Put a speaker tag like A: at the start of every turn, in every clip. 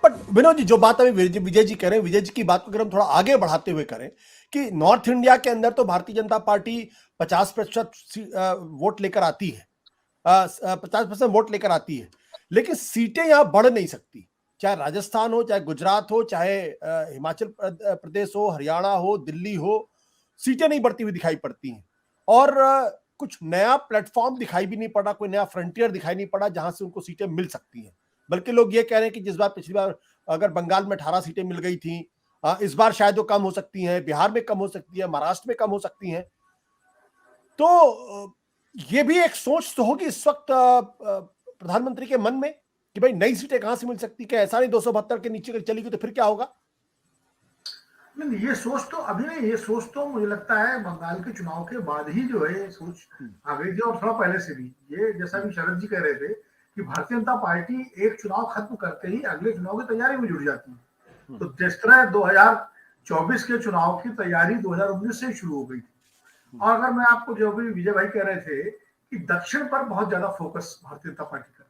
A: But Vinod ji, जो बात अभी विजय जी कह रहे हैं, विजय जी की बात को अगर हम थोड़ा आगे बढ़ाते हुए करें कि नॉर्थ इंडिया के अंदर तो भारतीय जनता पार्टी 50% वोट लेकर आती है, 50% वोट लेकर आती है, लेकिन सीटें यहां बढ़ नहीं सकती। चाहे राजस्थान हो, चाहे गुजरात हो, चाहे हिमाचल प्रदेश हो, हरियाणा हो, दिल्ली हो, सीटें नहीं बढ़ती हुई दिखाई पड़ती हैं। और कुछ नया प्लेटफॉर्म दिखाई भी नहीं पड़ा, कोई नया फ्रंटियर दिखाई नहीं पड़ा जहां से उनको सीटें मिल सकती हैं। बल्कि लोग ये कह रहे हैं कि जिस बार पिछली बार अगर बंगाल में 18 सीटें मिल गई थी, इस बार शायद वो कम हो सकती हैं, बिहार में कम हो सकती है, महाराष्ट्र में कम हो सकती हैं। तो ये भी एक सोच तो होगी इस वक्त प्रधानमंत्री के मन में कि भाई नई सीटें कहां से मिल सकती, क्या ऐसा नहीं 272 के नीचे चली गई तो फिर क्या होगा?
B: नहीं, ये सोच तो अभी नहीं, ये सोच तो मुझे लगता है बंगाल के चुनाव के बाद ही जो है ये सोच आ गई थी, और थोड़ा पहले से भी। ये जैसा कि शरद जी कह रहे थे कि भारतीय जनता पार्टी एक चुनाव खत्म करते ही अगले चुनाव की तैयारी में जुट जाती है। तो जिस तरह 2024 के चुनाव की तैयारी 2019 से ही शुरू हो गई थी। और अगर मैं आपको, जो भी विजय भाई कह रहे थे कि दक्षिण पर बहुत ज्यादा फोकस भारतीय जनता पार्टी कर रही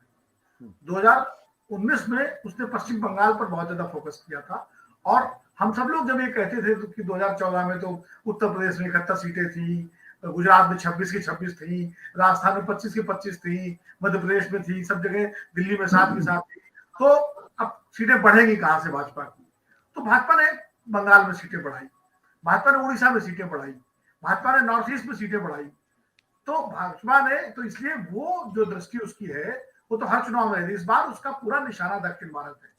B: है, 2019 में उसने पश्चिम बंगाल पर बहुत ज्यादा फोकस किया था। और हम सब लोग जब ये कहते थे कि 2014 में तो उत्तर प्रदेश में 71 सीटें थी, गुजरात में 26 की 26 थी, राजस्थान में 25 की 25 थी, मध्य प्रदेश में थी, सब जगह दिल्ली में 7 की 7 थी, तो अब सीटें बढ़ेंगी कहां से भाजपा की? तो भाजपा ने बंगाल में सीटें बढ़ाई, भाजपा ने उड़ीसा में सीटें बढ़ाई, भाजपा ने नॉर्थ ईस्ट में सीटें बढ़ाई। तो भाजपा ने, तो इसलिए वो जो दृष्टि उसकी है वो तो हर चुनाव में रहती है। इस बार उसका पूरा निशाना दक्षिण भारत है।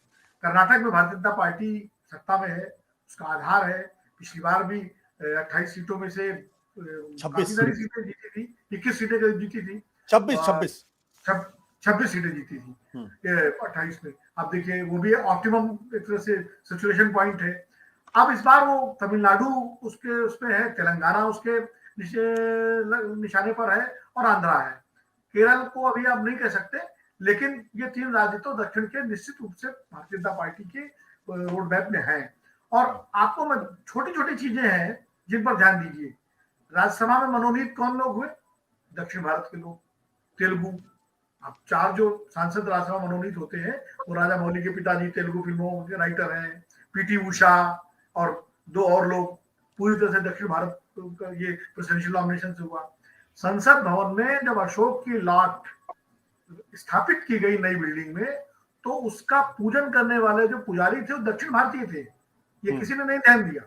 B: कर्नाटक में भारतीय जनता पार्टी सत्ता में है, उसका आधार है। पिछली बार भी 28 सीटों में से काफी
A: 26
B: सारी सीटें जीती थी, 21 सीटें जीती थी,
A: 26 26।
B: 26 सीटें जीती थी 28 में। अब देखिए, वो भी ऑप्टिमम एक तरह से सिचुएशन पॉइंट है। अब इस बार वो तमिलनाडु उसके उसमें है, तेलंगाना उसके निशाने पर है, और आंध्रा है। केरल को अभी आप नहीं कह सकते, लेकिन ये 3 राज्य तो दक्षिण के निश्चित रूप से भारतीय जनता पार्टी के रोड मैप में है। और आपको मैं, छोटी छोटी चीजें हैं जिन पर ध्यान दीजिए। राज्यसभा में मनोनीत कौन लोग हुए? दक्षिण भारत के लोग, तेलुगु। अब 4 जो सांसद राज्यसभा मनोनीत होते हैं वो राजा मौली के पिताजी तेलुगु फिल्मों के राइटर हैं, पीटी उषा, और 2 और लोग। पूरी तरह से दक्षिण भारत का ये प्रेसिडेंशियल नॉमिनेशन से हुआ। संसद भवन में जब अशोक की लाट स्थापित की गई नई बिल्डिंग में, तो उसका पूजन करने वाले जो पुजारी थे वो दक्षिण भारतीय थे। ये किसी ने नहीं ध्यान दिया,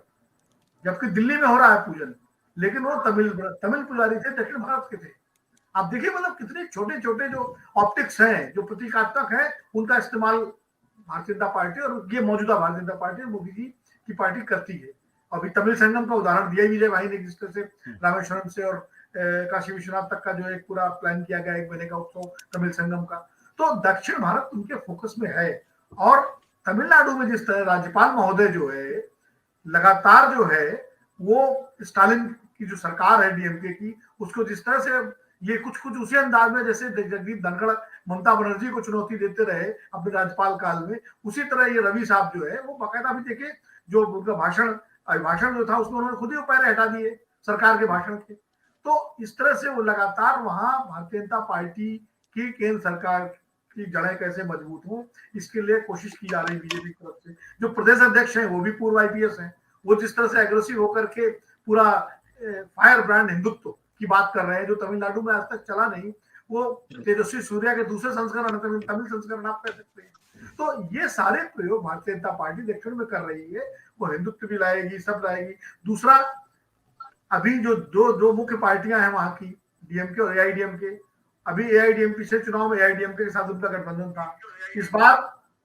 B: जबकि दिल्ली में हो रहा है पूजन, लेकिन वो तमिल तमिल पुजारी थे, दक्षिण भारत के थे। आप देखिए, मतलब कितने छोटे छोटे जो ऑप्टिक्स हैं, जो प्रतीकात्मक है, उनका इस्तेमाल भारतीय जनता पार्टी, और ये मौजूदा भारतीय जनता पार्टी मोदी जी की पार्टी करती है। अभी तमिल संगम का उदाहरण दिया विजय भाई ने, जिस तरह से रामेश्वरम से और काशी विश्वनाथ तक का जो एक पूरा प्लान किया गया, 1 महीने का उत्सव तमिल संगम का। तो दक्षिण भारत उनके फोकस में है। और तमिलनाडु में जिस तरह राज्यपाल महोदय जो है लगातार जो है वो स्टालिन की जो सरकार है डीएमके की, उसको जिस तरह से ये कुछ कुछ उसी अंदाज में जैसे जगदीप धनखड़ ममता बनर्जी को चुनौती देते रहे अपने राज्यपाल काल में, उसी तरह ये रवि साहब जो है वो बाकायदा भी देखिए, जो उनका भाषण जो था उसमें उन्होंने खुद ही पैर हटा दिए सरकार के भाषण के। तो इस तरह से वो लगातार वहां भारतीय जनता पार्टी की केंद्र सरकार की जड़ें कैसे मजबूत हों, इसके लिए कोशिश की जा रही बीजेपी की तरफ से। जो प्रदेश अध्यक्ष हैं वो भी पूर्व आईपीएस हैं, वो जिस तरह से एग्रेसिव होकर के पूरा फायर ब्रांड हिंदुत्व की बात कर रहे हैं, जो तमिलनाडु में आज तक चला नहीं, वो तेजस्वी सूर्या के दूसरे संस्करण, तमिल संस्करण आप कह सकते हैं। तो ये सारे प्रयोग भारतीय जनता पार्टी दक्षिण में कर रही है। वो हिंदुत्व भी लाएगी, सब लाएगी। दूसरा, अभी जो दो दो मुख्य पार्टियां हैं वहां की, डीएमके और एआईडीएमके, अभी एआईडीएमके से चुनाव में एआईडीएमके के साथ उनका गठबंधन था। इस बार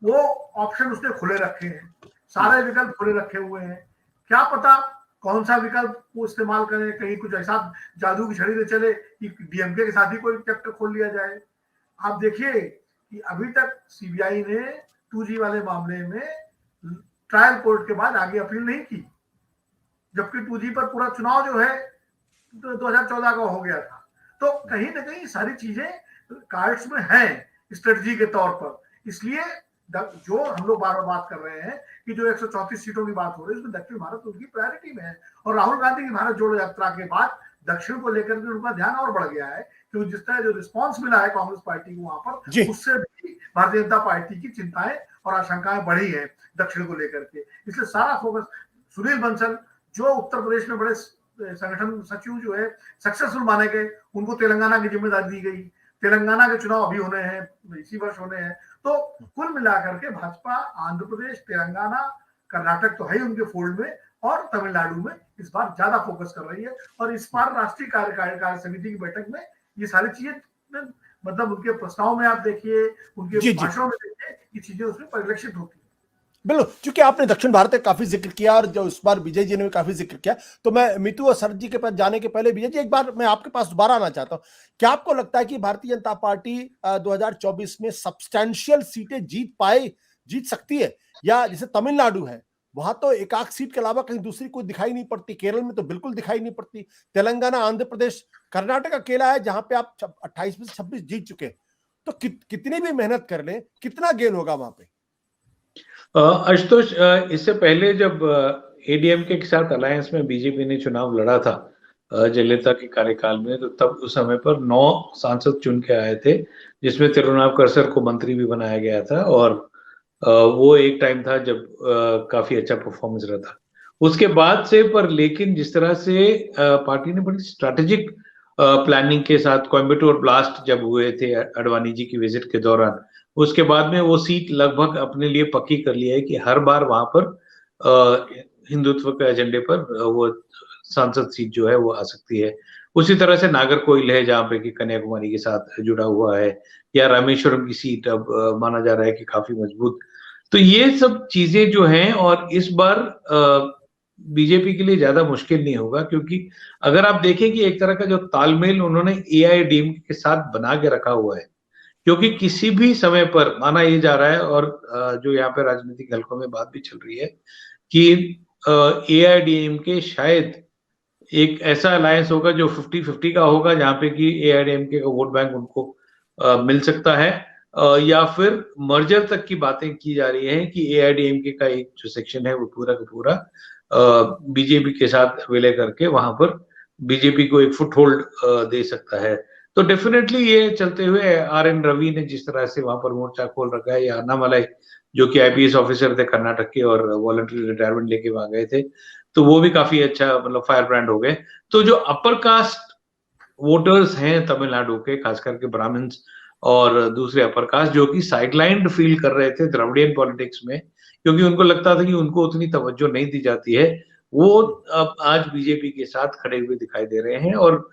B: वो ऑप्शन उसने खुले रखे हैं, सारे विकल्प खुले रखे हुए हैं। क्या पता कौन सा विकल्प वो इस्तेमाल करें, कहीं कुछ ऐसा जादू की छड़ी से चले कि डीएमके के साथ ही कोई चैप्टर खोल लिया जाए। आप देखिए कि अभी तक सीबीआई ने 2G वाले मामले में ट्रायल कोर्ट के बाद आगे अपील नहीं की, जबकि 2G पर पूरा चुनाव जो है 2014 का हो गया था। तो कहीं ना कहीं सारी चीजें कार्ड्स में हैं स्ट्रेटजी के तौर पर। इसलिए जो हम लोग बार बार बात कर रहे हैं कि जो 134 सीटों की बात हो रही है, उसमें दक्षिण भारत उनकी प्रायोरिटी में है। और राहुल गांधी की भारत जोड़ो यात्रा के बाद दक्षिण को लेकर के उनका ध्यान और बढ़ गया है, क्योंकि जिस तरह जो रिस्पॉन्स मिला है कांग्रेस पार्टी को वहां पर,
A: जी
B: उससे भी भारतीय जनता पार्टी की चिंताएं और आशंकाएं बढ़ी है दक्षिण को लेकर के। इसलिए सारा फोकस सुनील बंसल जो उत्तर प्रदेश में बड़े संगठन सचिव जो है सक्सेसफुल माने गए, उनको तेलंगाना की जिम्मेदारी दी गई। तेलंगाना के चुनाव अभी होने हैं, इसी वर्ष होने हैं। तो कुल मिलाकर के भाजपा आंध्र प्रदेश, तेलंगाना, कर्नाटक तो है ही उनके फोल्ड में, और तमिलनाडु में इस बार ज्यादा फोकस कर रही है। और इस बार राष्ट्रीय कार्य समिति की बैठक में ये सारी चीजें, मतलब उनके प्रस्ताव में आप देखिए, उनके भाषणों में देखिए, ये चीजें उसमें परिलक्षित होती है।
A: बिल्कुल, क्योंकि आपने दक्षिण भारत का काफी जिक्र किया और जो इस बार विजय जी ने भी काफी जिक्र किया, तो मैं मितू और शरद जी के पास जाने के पहले विजय जी एक बार मैं आपके पास दोबारा आना चाहता हूं। क्या आपको लगता है कि भारतीय जनता पार्टी 2024 में सब्सटैंशियल सीटें जीत सकती है, या जैसे तमिलनाडु है वहां तो एक आध सीट के अलावा कहीं दूसरी कोई दिखाई नहीं पड़ती, केरल में तो बिल्कुल दिखाई नहीं पड़ती, तेलंगाना, आंध्र प्रदेश, कर्नाटक अकेला है जहां पे आप 28 में से 26 जीत चुके हैं। तो कितनी भी मेहनत कर ले, कितना गेन होगा वहां पे?
C: आशुतोष, इससे पहले जब एडीएमके के साथ अलायंस में बीजेपी ने चुनाव लड़ा था जयललिता के कार्यकाल में, तो तब उस समय पर 9 सांसद चुन के आए थे, जिसमें तिरुनावकरसर को मंत्री भी बनाया गया था। और वो एक टाइम था जब काफी अच्छा परफॉर्मेंस रहा था। उसके बाद से पर लेकिन जिस तरह से पार्टी ने बड़ी स्ट्रैटेजिक प्लानिंग के साथ कोयम्बटूर ब्लास्ट जब हुए थे अडवाणी जी की विजिट के दौरान, उसके बाद में वो सीट लगभग अपने लिए पक्की कर लिया है कि हर बार वहां पर हिंदुत्व के एजेंडे पर वो सांसद सीट जो है वो आ सकती है। उसी तरह से नागरकोइल है जहाँ पे कि कन्याकुमारी के साथ जुड़ा हुआ है, या रामेश्वरम की सीट अब माना जा रहा है कि काफी मजबूत। तो ये सब चीजें जो हैं, और इस बार बीजेपी के लिए ज्यादा मुश्किल नहीं होगा, क्योंकि अगर आप देखें कि एक तरह का जो तालमेल उन्होंने एआईएडीएमके के साथ बना के रखा हुआ है, क्योंकि किसी भी समय पर माना ये जा रहा है, और जो यहाँ पे राजनीतिक हलकों में बात भी चल रही है कि एआईएडीएमके शायद एक ऐसा अलायंस होगा जो 50-50 का होगा, जहाँ पे कि एआईएडीएमके का वोट बैंक उनको मिल सकता है, या फिर मर्जर तक की बातें की जा रही है कि एआईएडीएमके का एक जो सेक्शन है वो पूरा का पूरा बीजेपी के साथ विलय करके वहां पर बीजेपी को एक फुट होल्ड दे सकता है। तो डेफिनेटली ये चलते हुए आरएन रवि ने जिस तरह से वहां पर मोर्चा खोल रखा है, या अन्नामलाई जो कि आईपीएस ऑफिसर थे कर्नाटक के और वॉलंटरी रिटायरमेंट लेके वहां गए थे, तो वो भी काफी अच्छा मतलब फायर ब्रांड हो गए। तो जो अपर कास्ट वोटर्स हैं तमिलनाडु के, खास करके ब्राह्मण्स और दूसरे अपर कास्ट, जो कि साइडलाइंड फील कर रहे थे द्रविडियन पॉलिटिक्स में, क्योंकि उनको लगता था कि उनको उतनी तवज्जो नहीं दी जाती है, वो अब आज बीजेपी के साथ खड़े हुए दिखाई दे रहे हैं। और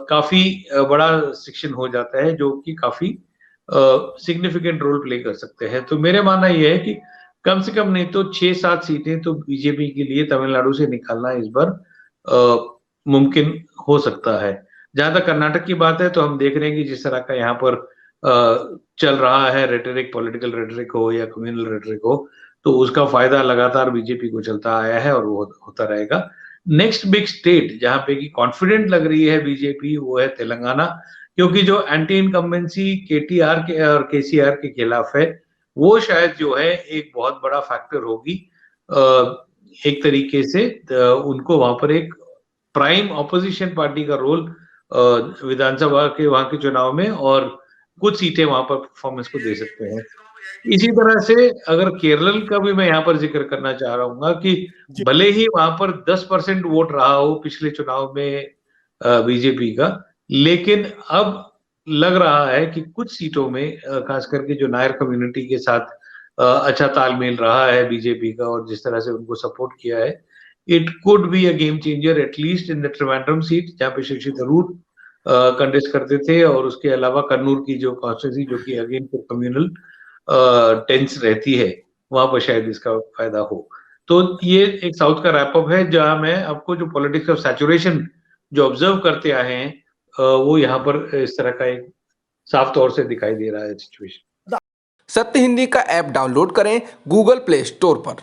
C: काफी बड़ा सेक्शन हो जाता है जो कि काफी सिग्निफिकेंट रोल प्ले कर सकते हैं। तो मेरे मानना यह है कि कम से कम नहीं तो 6-7 सीटें तो बीजेपी के लिए तमिलनाडु से निकालना इस बार मुमकिन हो सकता है। जहां तक कर्नाटक की बात है, तो हम देख रहे हैं कि जिस तरह का यहाँ पर चल रहा है रेटरिक, पॉलिटिकल रेटरिक हो या कम्युनल रेटरिक हो, तो उसका फायदा लगातार बीजेपी को चलता आया है और वो होता रहेगा। नेक्स्ट बिग स्टेट जहां पे कि कॉन्फिडेंट लग रही है बीजेपी, वो है तेलंगाना, क्योंकि जो एंटी इनकम्बेंसी केटीआर के और केसीआर के खिलाफ है, वो शायद जो है एक बहुत बड़ा फैक्टर होगी। एक तरीके से उनको वहां पर एक प्राइम ऑपोजिशन पार्टी का रोल विधानसभा के वहां के चुनाव में, और कुछ सीटें वहां पर परफॉर्मेंस को दे सकते हैं। इसी तरह से अगर केरल का भी मैं यहाँ पर जिक्र करना चाह रहा हूँ कि भले ही वहां पर 10% वोट रहा हो पिछले चुनाव में बीजेपी का, लेकिन अब लग रहा है कि कुछ सीटों में खास करके जो नायर कम्युनिटी के साथ अच्छा तालमेल रहा है बीजेपी का, और जिस तरह से उनको सपोर्ट किया है, it could be a game changer at least in the Trivandrum seat जहाँ पे शशि थरूर कंटेस्ट करते थे, और उसके अलावा कन्नूर की जो कॉन्स्टिट्यूंसी जो कि अगेन कम्युनल टेंस रहती है, वहां पर शायद इसका फायदा हो। तो ये एक साउथ का रैपअप है, जहां मैं आपको जो पॉलिटिक्स ऑफ सैचुरेशन जो ऑब्जर्व करते आए हैं, वो यहाँ पर इस तरह का एक साफ तौर से दिखाई दे रहा है सिचुएशन।
D: सत्य हिंदी का ऐप डाउनलोड करें गूगल प्ले स्टोर पर।